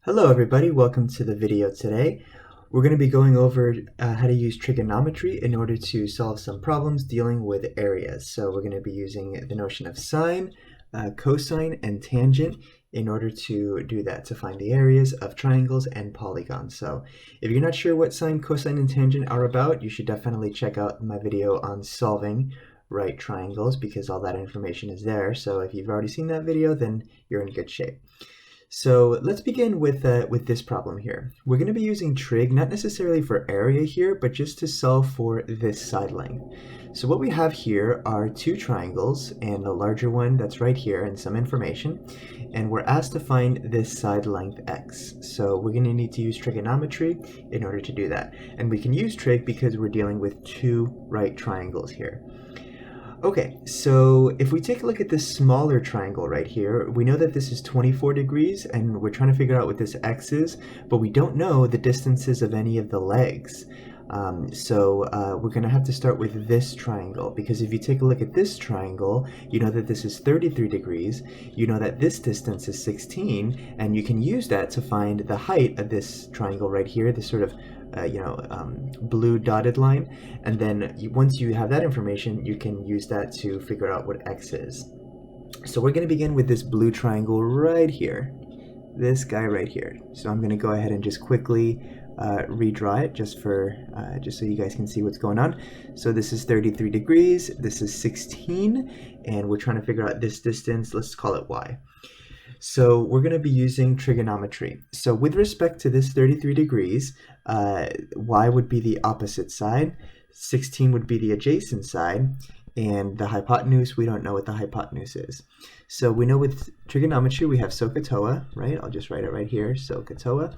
Hello everybody, welcome to the video today. We're going to be going over how to use trigonometry in order to solve some problems dealing with areas. So we're going to be using the notion of sine, cosine, and tangent in order to do that, to find the areas of triangles and polygons. So if you're not sure what sine, cosine, and tangent are about, you should definitely check out my video on solving right triangles because all that information is there. So if you've already seen that video, then you're in good shape. So let's begin with this problem here. We're going to be using trig, not necessarily for area here, but just to solve for this side length. So what we have here are two triangles and the larger one that's right here and some information. And we're asked to find this side length x. So we're going to need to use trigonometry in order to do that. And we can use trig because we're dealing with two right triangles here. Okay, so if we take a look at this smaller triangle right here, we know that this is 24 degrees and we're trying to figure out what this x is, but we don't know the distances of any of the legs. We're going to have to start with this triangle, because if you take a look at this triangle, you know that this is 33 degrees, you know that this distance is 16, and you can use that to find the height of this triangle right here, this sort of blue dotted line, and then once you have that information, you can use that to figure out what x is. So we're going to begin with this blue triangle right here, this guy right here. So I'm going to go ahead and just quickly redraw it just so you guys can see what's going on. So this is 33 degrees, this is 16, and we're trying to figure out this distance. Let's call it y. So we're going to be using trigonometry. So with respect to this 33 degrees, y would be the opposite side, 16 would be the adjacent side, and the hypotenuse, we don't know what the hypotenuse is. So we know with trigonometry we have SOHCAHTOA, right? I'll just write it right here, SOHCAHTOA.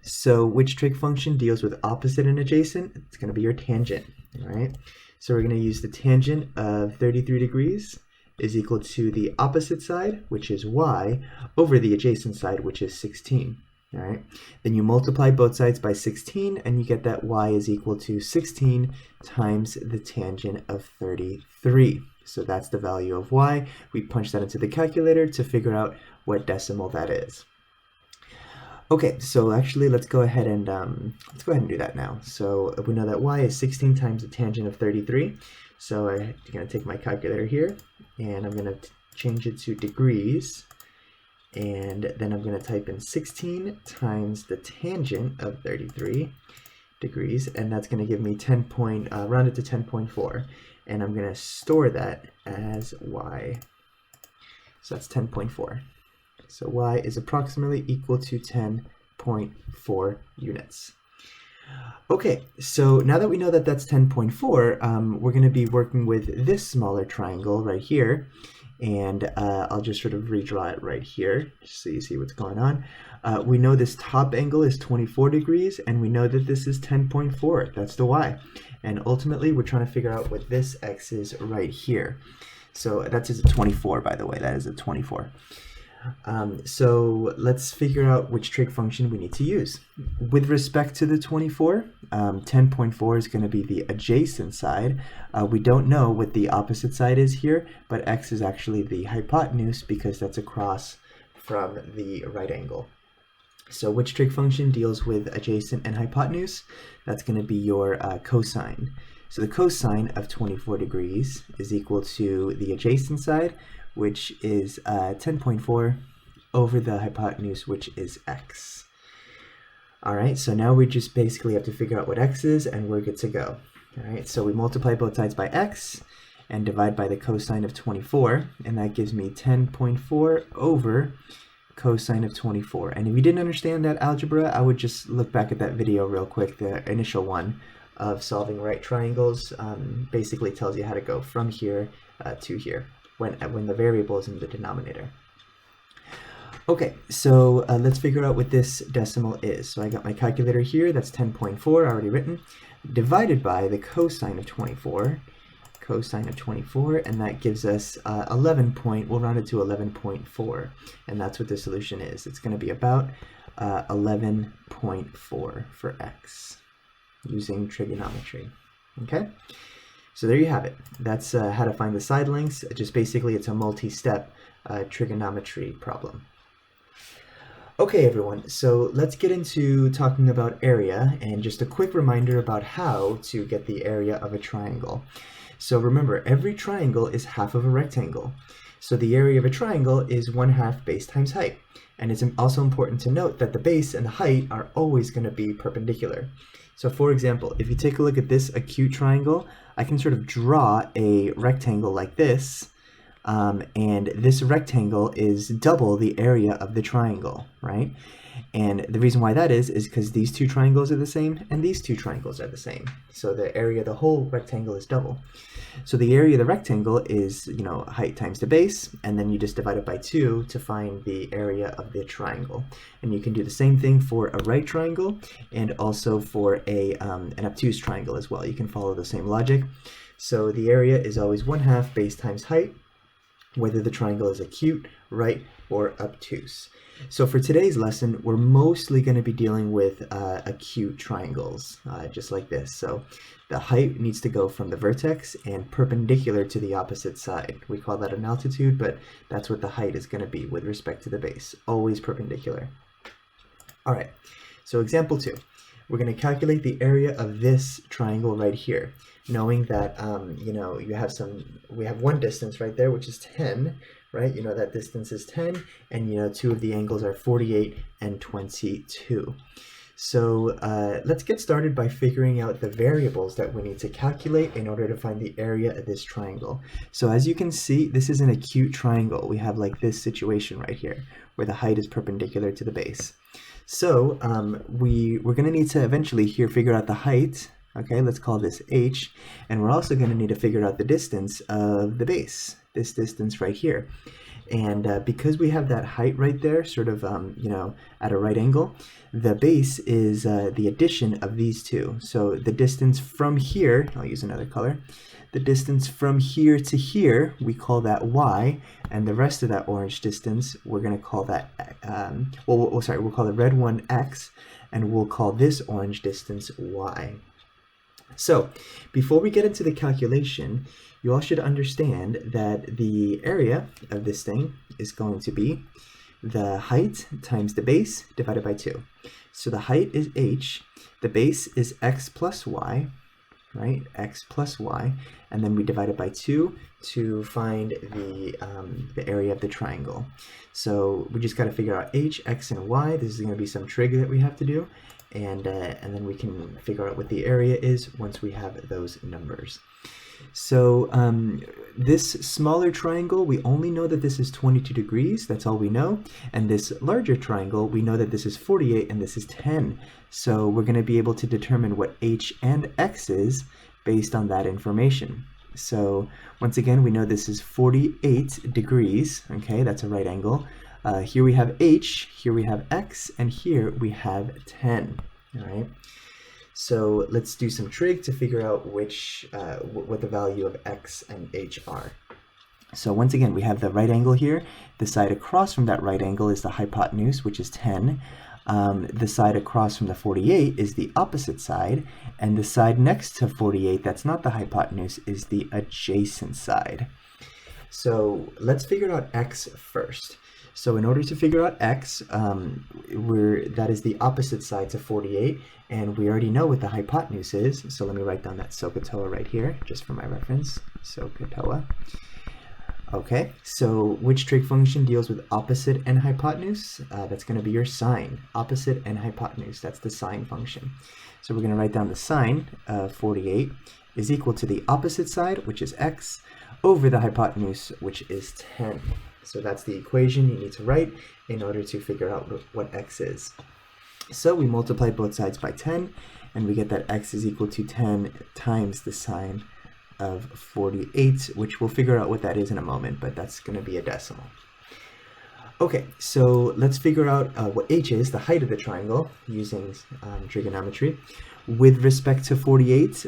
So which trig function deals with opposite and adjacent? It's going to be your tangent, all right? So we're going to use the tangent of 33 degrees is equal to the opposite side, which is y, over the adjacent side, which is 16. All right. Then you multiply both sides by 16, and you get that y is equal to 16 times the tangent of 33. So that's the value of y. We punch that into the calculator to figure out what decimal that is. Okay, so actually let's go ahead and do that now. So we know that y is 16 times the tangent of 33. So I'm going to take my calculator here, and I'm going to change it to degrees, and then I'm going to type in 16 times the tangent of 33 degrees, and that's going to give me rounded to 10.4, and I'm going to store that as y. So that's 10.4. So y is approximately equal to 10.4 units. Okay, so now that we know that that's 10.4, we're going to be working with this smaller triangle right here, and I'll just sort of redraw it right here just so you see what's going on. We know this top angle is 24 degrees, and we know that this is 10.4. That's the y. And ultimately, we're trying to figure out what this x is right here. So that is a 24, by the way. That is a 24. So let's figure out which trig function we need to use. With respect to the 24, 10.4 is going to be the adjacent side. We don't know what the opposite side is here, but x is actually the hypotenuse because that's across from the right angle. So which trig function deals with adjacent and hypotenuse? That's going to be your cosine. So the cosine of 24 degrees is equal to the adjacent side, which is 10.4 over the hypotenuse, which is x. All right, so now we just basically have to figure out what x is, and we're good to go. All right, so we multiply both sides by x and divide by the cosine of 24, and that gives me 10.4 over cosine of 24. And if you didn't understand that algebra, I would just look back at that video real quick, the initial one of solving right triangles. Basically tells you how to go from here to here when the variable is in the denominator. Okay, so let's figure out what this decimal is. So I got my calculator here, that's 10.4 already written, divided by the cosine of 24, and that gives us we'll round it to 11.4, and that's what the solution is. It's going to be about 11.4 for x using trigonometry. Okay? So there you have it. That's how to find the side lengths. Just basically, it's a multi-step trigonometry problem. Okay, everyone, so let's get into talking about area and just a quick reminder about how to get the area of a triangle. So remember, every triangle is half of a rectangle. So the area of a triangle is 1/2 base times height. And it's also important to note that the base and the height are always going to be perpendicular. So for example, if you take a look at this acute triangle, I can sort of draw a rectangle like this. And this rectangle is double the area of the triangle, right? And the reason why that is because these two triangles are the same and these two triangles are the same. So the area of the whole rectangle is double. So the area of the rectangle is, height times the base, and then you just divide it by 2 to find the area of the triangle. And you can do the same thing for a right triangle and also for an obtuse triangle as well. You can follow the same logic. So the area is always 1/2 base times height, whether the triangle is acute, right, or obtuse. So for today's lesson, we're mostly going to be dealing with acute triangles, just like this. So the height needs to go from the vertex and perpendicular to the opposite side. We call that an altitude, but that's what the height is going to be with respect to the base, always perpendicular. All right, so example 2. We're going to calculate the area of this triangle right here, knowing that, we have one distance right there, which is 10, right? That distance is 10, and, two of the angles are 48 and 22. So let's get started by figuring out the variables that we need to calculate in order to find the area of this triangle. So as you can see, this is an acute triangle. We have like this situation right here, where the height is perpendicular to the base. So we're going to need to eventually here figure out the height. Okay, let's call this h, and we're also going to need to figure out the distance of the base, this distance right here. And because we have that height right there, sort of, at a right angle, the base is the addition of these two. So the distance from here, I'll use another color, the distance from here to here, we call that y, and the rest of that orange distance, we're going to call that, we'll call the red one x, and we'll call this orange distance y. So before we get into the calculation, you all should understand that the area of this thing is going to be the height times the base divided by 2. So the height is h, the base is x plus y, right? X plus y, and then we divide it by 2 to find the area of the triangle. So we just got to figure out h, x, and y. This is going to be some trig that we have to do, and then we can figure out what the area is once we have those numbers. So this smaller triangle, we only know that this is 22 degrees, that's all we know. And this larger triangle, we know that this is 48 and this is 10. So we're going to be able to determine what h and x is based on that information. So once again, we know this is 48 degrees, okay, that's a right angle. Here we have h, here we have x, and here we have 10, all right? So let's do some trig to figure out what the value of x and h are. So once again, we have the right angle here. The side across from that right angle is the hypotenuse, which is 10. The side across from the 48 is the opposite side, and the side next to 48, that's not the hypotenuse, is the adjacent side. So let's figure out x first. So in order to figure out x, that is the opposite side to 48, and we already know what the hypotenuse is. So let me write down that SOHCAHTOA right here, just for my reference, SOHCAHTOA. Okay, so which trig function deals with opposite and hypotenuse? That's going to be your sine. Opposite and hypotenuse, that's the sine function. So we're going to write down the sine of 48 is equal to the opposite side, which is x, over the hypotenuse, which is 10. So that's the equation you need to write in order to figure out what x is. So we multiply both sides by 10, and we get that x is equal to 10 times the sine of 48, which we'll figure out what that is in a moment, but that's going to be a decimal. Okay, so let's figure out what h is, the height of the triangle, using trigonometry. With respect to 48,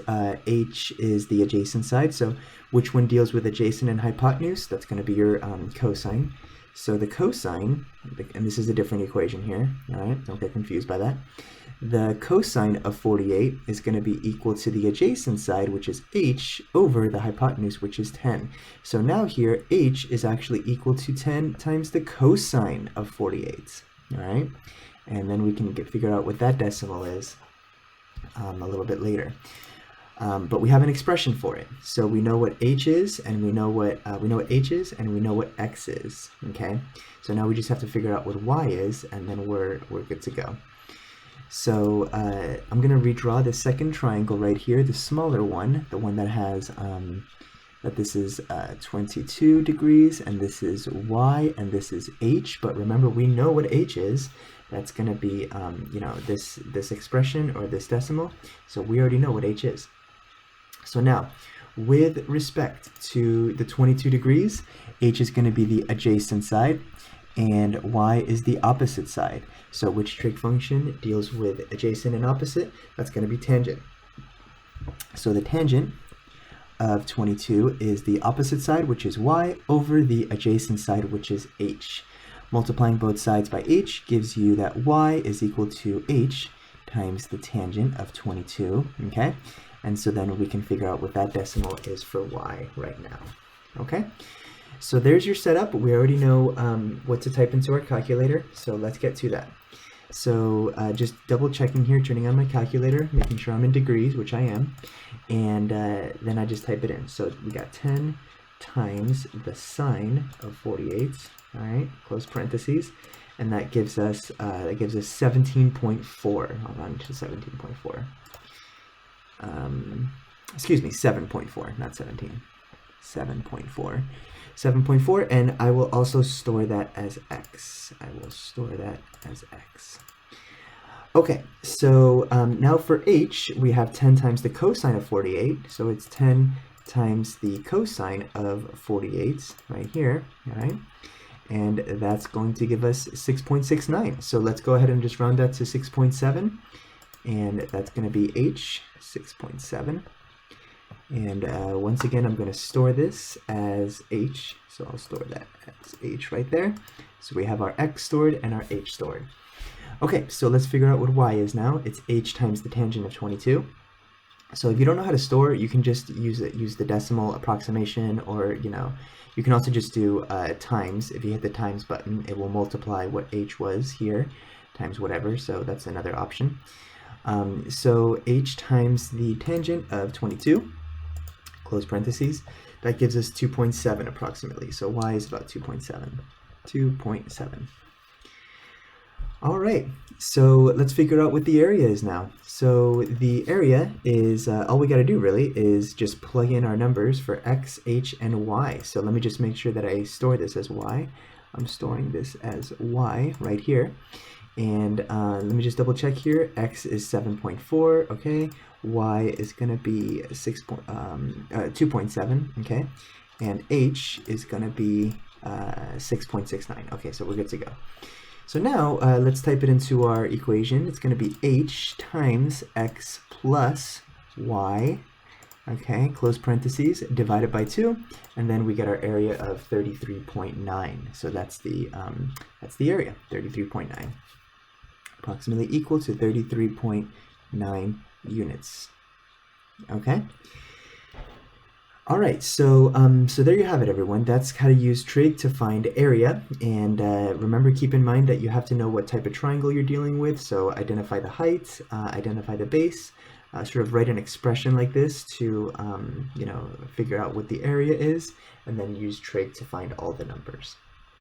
h is the adjacent side, so which one deals with adjacent and hypotenuse? That's going to be your cosine. So the cosine, and this is a different equation here, all right, don't get confused by that. The cosine of 48 is going to be equal to the adjacent side, which is h, over the hypotenuse, which is 10. So now here, h is actually equal to 10 times the cosine of 48. all right? And then we can figure out what that decimal is a little bit later. But we have an expression for it, so we know what h is, and we know what h is, and we know what x is. Okay, so now we just have to figure out what y is, and then we're good to go. So I'm going to redraw the second triangle right here, the smaller one, the one that has that this is 22 degrees, and this is y, and this is h. But remember, we know what h is. That's going to be you know, this expression or this decimal. So we already know what h is. So now, with respect to the 22 degrees, h is going to be the adjacent side, and y is the opposite side. So which trig function deals with adjacent and opposite? That's going to be tangent. So the tangent of 22 is the opposite side, which is y, over the adjacent side, which is h. Multiplying both sides by h gives you that y is equal to h times the tangent of 22, okay? And so then we can figure out what that decimal is for y right now, okay? So there's your setup. We already know what to type into our calculator, so let's get to that. So just double checking here, turning on my calculator, making sure I'm in degrees, which I am, and then I just type it in. So we got 10 times the sine of 48, all right, close parentheses, and that gives us 17.4. Hold on to 17.4. Excuse me, 7.4, not 17. 7.4. 7.4, and I will also store that as x. I will store that as x. Okay, so now for h, we have 10 times the cosine of 48, so it's 10 times the cosine of 48 right here, all right? And that's going to give us 6.69. So let's go ahead and just round that to 6.7, and that's going to be h, 6.7. And once again, I'm going to store this as h, so I'll store that as h right there. So we have our x stored and our h stored. Okay, so let's figure out what y is now. It's h times the tangent of 22. So if you don't know how to store, you can just use the decimal approximation, or you know, you can also just do times. If you hit the times button, it will multiply what h was here times whatever, so that's another option. So h times the tangent of 22, close parentheses, that gives us 2.7 approximately. So y is about 2.7. 2.7. All right, so let's figure out what the area is now. So the area is, all we got to do really is just plug in our numbers for x, h, and y. So let me just make sure that I store this as y. I'm storing this as y right here. And let me just double check here. X is 7.4, okay. Y is going to be 2.7, okay. And h is going to be 6.69. Okay, so we're good to go. So now let's type it into our equation. It's going to be h times x plus y, okay, close parentheses, divided by 2, and then we get our area of 33.9. So that's the area, 33.9, approximately equal to 33.9 units. Okay. All right, so so there you have it, everyone. That's how to use trig to find area. And remember, keep in mind that you have to know what type of triangle you're dealing with. So identify the height, identify the base, sort of write an expression like this to you know, figure out what the area is, and then use trig to find all the numbers.